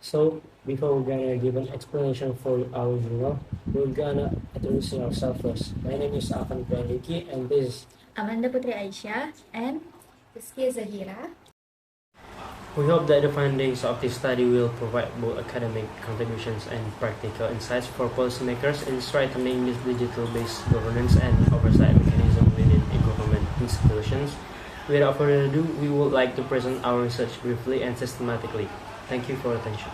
So before we're gonna give an explanation for our journal, we're gonna introduce ourselves first. My name is Afan Praniki and this is Amanda Putri Aisyah and Rizky Zahira. We hope that the findings of this study will provide both academic contributions and practical insights for policymakers in strengthening this digital-based governance and oversight mechanism within government institutions. Without further ado, we would like to present our research briefly and systematically. Thank you for your attention.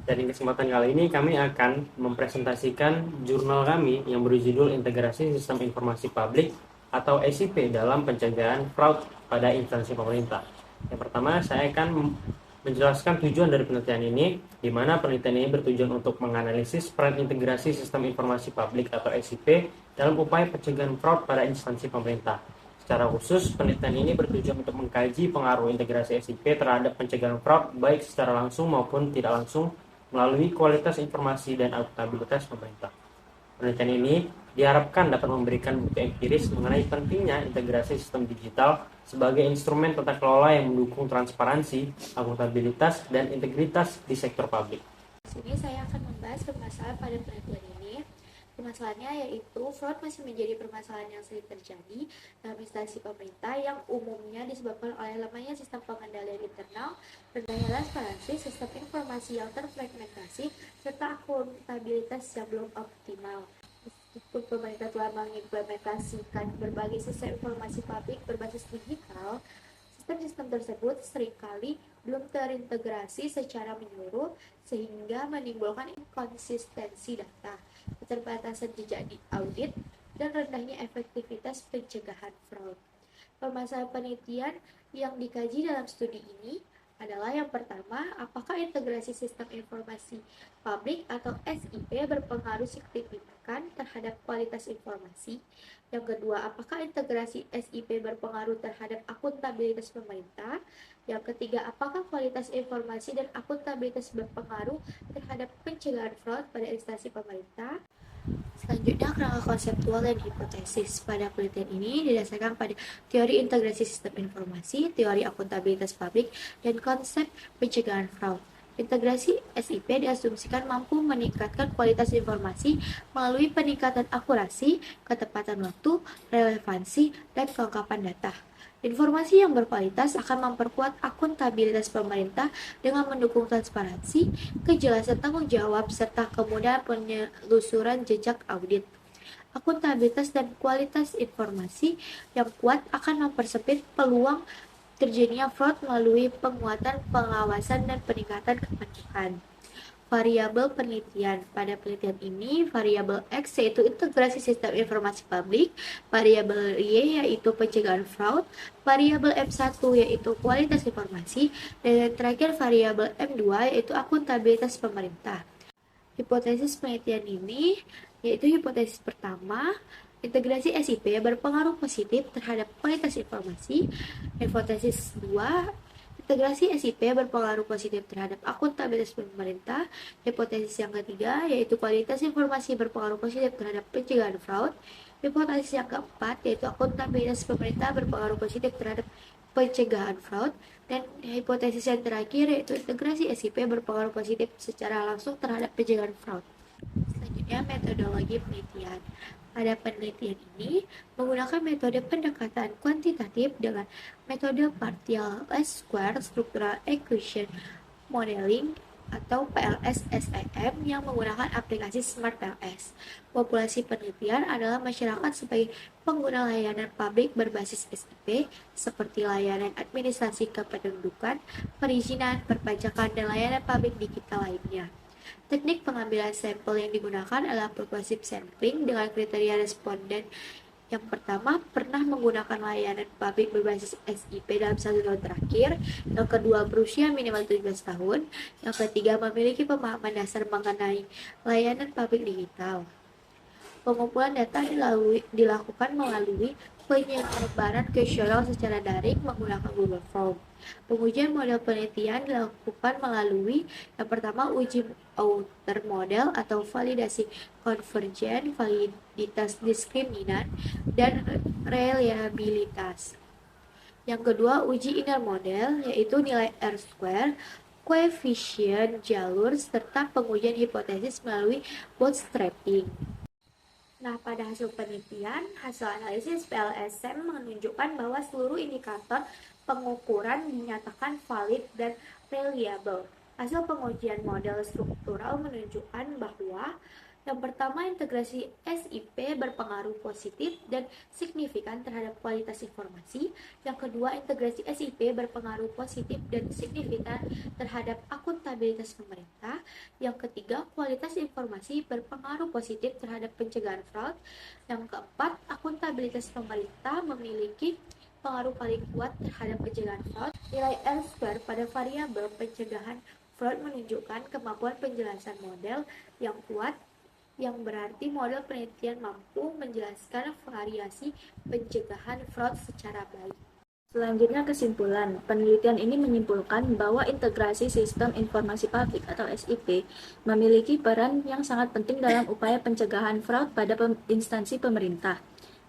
Dan di kesempatan kali ini kami akan mempresentasikan jurnal kami yang berjudul Integrasi Sistem Informasi Publik atau SIP dalam pencegahan fraud pada instansi pemerintah. Yang pertama, saya akan menjelaskan tujuan dari penelitian ini, di mana penelitian ini bertujuan untuk menganalisis peran integrasi sistem informasi publik atau SIP dalam upaya pencegahan fraud pada instansi pemerintah. Secara khusus, penelitian ini bertujuan untuk mengkaji pengaruh integrasi SIP terhadap pencegahan fraud baik secara langsung maupun tidak langsung melalui kualitas informasi dan akuntabilitas pemerintah. Penelitian ini diharapkan dapat memberikan bukti empiris mengenai pentingnya integrasi sistem digital sebagai instrumen tata kelola yang mendukung transparansi, akuntabilitas, dan integritas di sektor publik. Di sini saya akan membahas permasalahan pada penelitian ini. Permasalahannya yaitu fraud masih menjadi permasalahan yang sering terjadi dalam instansi pemerintah yang umumnya disebabkan oleh lemahnya sistem pengendalian internal, rendahnya transparansi, sistem informasi yang terfragmentasi, serta akuntabilitas yang belum optimal. Meskipun pemerintah telah mengimplementasikan berbagai sistem informasi publik berbasis digital, sistem-sistem tersebut seringkali belum terintegrasi secara menyeluruh sehingga menimbulkan inkonsistensi data, keterbatasan jejak di audit, dan rendahnya efektivitas pencegahan fraud. Permasalahan penelitian yang dikaji dalam studi ini adalah yang pertama, apakah integrasi sistem informasi publik atau SIP berpengaruh signifikan terhadap kualitas informasi? Yang kedua, apakah integrasi SIP berpengaruh terhadap akuntabilitas pemerintah? Yang ketiga, apakah kualitas informasi dan akuntabilitas berpengaruh terhadap pencegahan fraud pada instansi pemerintah? Selanjutnya, kerangka konseptual dan hipotesis pada penelitian ini didasarkan pada teori integrasi sistem informasi, teori akuntabilitas publik, dan konsep pencegahan fraud. Integrasi SIP diasumsikan mampu meningkatkan kualitas informasi melalui peningkatan akurasi, ketepatan waktu, relevansi, dan kelengkapan data. Informasi yang berkualitas akan memperkuat akuntabilitas pemerintah dengan mendukung transparansi, kejelasan tanggung jawab, serta kemudahan penelusuran jejak audit. Akuntabilitas dan kualitas informasi yang kuat akan mempersempit peluang terjadinya fraud melalui penguatan pengawasan dan peningkatan kepatuhan. Variabel penelitian. Pada penelitian ini, variabel X yaitu integrasi sistem informasi publik, variabel Y yaitu pencegahan fraud, variabel M1 yaitu kualitas informasi, dan yang terakhir variabel M2 yaitu akuntabilitas pemerintah. Hipotesis penelitian ini yaitu hipotesis pertama, integrasi SIP berpengaruh positif terhadap kualitas informasi. Hipotesis 2, integrasi SIP berpengaruh positif terhadap akuntabilitas pemerintah. Hipotesis yang ketiga yaitu kualitas informasi berpengaruh positif terhadap pencegahan fraud. Hipotesis yang keempat yaitu akuntabilitas pemerintah berpengaruh positif terhadap pencegahan fraud. Dan hipotesis yang terakhir yaitu integrasi SIP berpengaruh positif secara langsung terhadap pencegahan fraud. Selanjutnya, metodologi penelitian. Pada penelitian ini menggunakan metode pendekatan kuantitatif dengan metode partial least square structural equation modeling atau PLS-SEM yang menggunakan aplikasi Smart PLS. Populasi penelitian adalah masyarakat sebagai pengguna layanan publik berbasis SIP seperti layanan administrasi kependudukan, perizinan, perpajakan, dan layanan publik digital lainnya. Teknik pengambilan sampel yang digunakan adalah progressive sampling dengan kriteria responden. Yang pertama, pernah menggunakan layanan publik berbasis SIP dalam 1 tahun terakhir. Yang kedua, berusia minimal 17 tahun. Yang ketiga, memiliki pemahaman dasar mengenai layanan publik digital. Pengumpulan data dilakukan melalui penyebaran kuesioner secara daring menggunakan Google Form. Pengujian model penelitian dilakukan melalui yang pertama uji outer model atau validasi konvergen, validitas diskriminan, dan reliabilitas. Yang kedua, uji inner model yaitu nilai R-square, koefisien jalur, serta pengujian hipotesis melalui bootstrapping. Nah, pada hasil penelitian, hasil analisis PLSM menunjukkan bahwa seluruh indikator pengukuran dinyatakan valid dan reliable. Hasil pengujian model struktural menunjukkan bahwa yang pertama, integrasi SIP berpengaruh positif dan signifikan terhadap kualitas informasi. Yang kedua, integrasi SIP berpengaruh positif dan signifikan terhadap akuntabilitas pemerintah. Yang ketiga, kualitas informasi berpengaruh positif terhadap pencegahan fraud. Yang keempat, akuntabilitas pemerintah memiliki pengaruh paling kuat terhadap pencegahan fraud. Nilai R-square pada variabel pencegahan fraud menunjukkan kemampuan penjelasan model yang kuat, yang berarti model penelitian mampu menjelaskan variasi pencegahan fraud secara baik. Selanjutnya kesimpulan, penelitian ini menyimpulkan bahwa integrasi sistem informasi publik atau SIP memiliki peran yang sangat penting dalam upaya pencegahan fraud pada instansi pemerintah.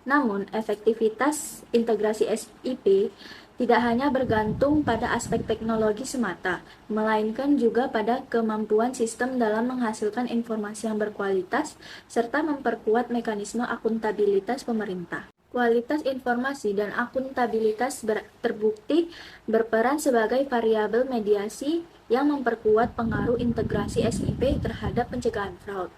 Namun, efektivitas integrasi SIP tidak hanya bergantung pada aspek teknologi semata, melainkan juga pada kemampuan sistem dalam menghasilkan informasi yang berkualitas serta memperkuat mekanisme akuntabilitas pemerintah. Kualitas informasi dan akuntabilitas terbukti berperan sebagai variabel mediasi yang memperkuat pengaruh integrasi SIP terhadap pencegahan fraud.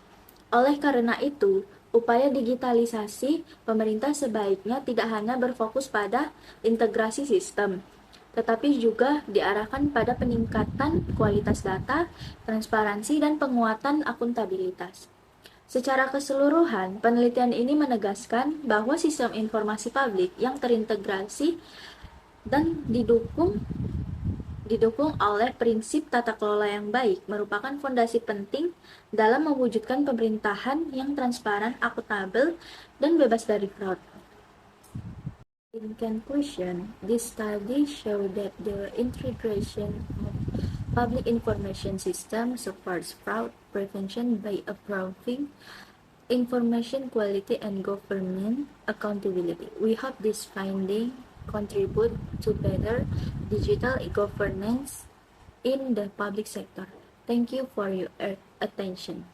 Oleh karena itu, upaya digitalisasi pemerintah sebaiknya tidak hanya berfokus pada integrasi sistem, tetapi juga diarahkan pada peningkatan kualitas data, transparansi, dan penguatan akuntabilitas. Secara keseluruhan, penelitian ini menegaskan bahwa sistem informasi publik yang terintegrasi dan didukung oleh prinsip tata kelola yang baik merupakan fondasi penting dalam mewujudkan pemerintahan yang transparan, akuntabel, dan bebas dari fraud. In conclusion, this study showed that the integration of public information system supports fraud prevention by improving information quality and government accountability. We hope this finding contribute to better digital governance in the public sector. Thank you for your attention.